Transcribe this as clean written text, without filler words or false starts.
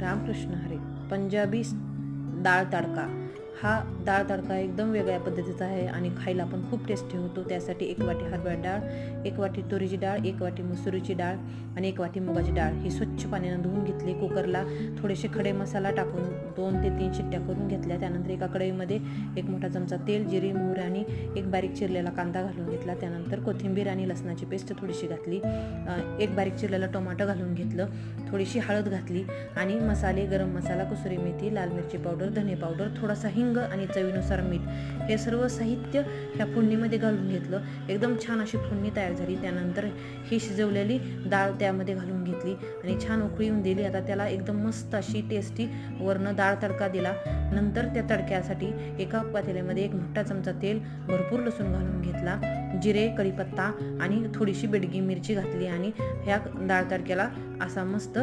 रामकृष्ण हरी. पंजाबी डाळ तडका. हा डाळ तडका एकदम वेगळ्या पद्धतीचा आहे आणि खायला पण खूप टेस्टी होतो. त्यासाठी 1 वाटी हरभरा डाळ, 1 वाटी तुरीची डाळ, 1 वाटी मसुरीची डाळ आणि 1 वाटी मुगाची डाळ ही स्वच्छ पाण्याने धुवून घेतली. कुकरला थोडेसे खडे मसाला टाकून 2 ते 3 शिट्ट्या करून घेतल्या. त्यानंतर एका कढईमध्ये 1 मोठा चमचा तेल, जिरे, मोहरी आणि 1 बारीक चिरलेला कांदा घालून घेतला. त्यानंतर कोथिंबीर आणि लसणाची पेस्ट थोडीशी घातली. 1 बारीक चिरलेला टोमॅटो घालून घेतलं. थोडीशी हळद घातली आणि मसाले, गरम मसाला, कसुरी मेथी, लाल मिरची पावडर, धने पावडर, थोडासा हिंग आणि चवीनुसार मीठ हे सर्व साहित्य ह्या फोडणीमध्ये घालून घेतलं. एकदम छान अशी फोडणी तयार झाली. त्यानंतर ही शिजवलेली डाळ त्यामध्ये घालून घेतली आणि छान उकळी येऊन दिली. आता त्याला एकदम मस्त अशी टेस्टी वरनं डाळ तडका दिला. नंतर त्या तडक्यासाठी एका पातेल्यामध्ये 1 मोठा चमचा तेल, भरपूर लसूण घालून घेतला, जिरे, कढीपत्ता आणि थोडीशी बेडगी मिरची घातली आणि ह्या डाळ तडक्याला असा मस्त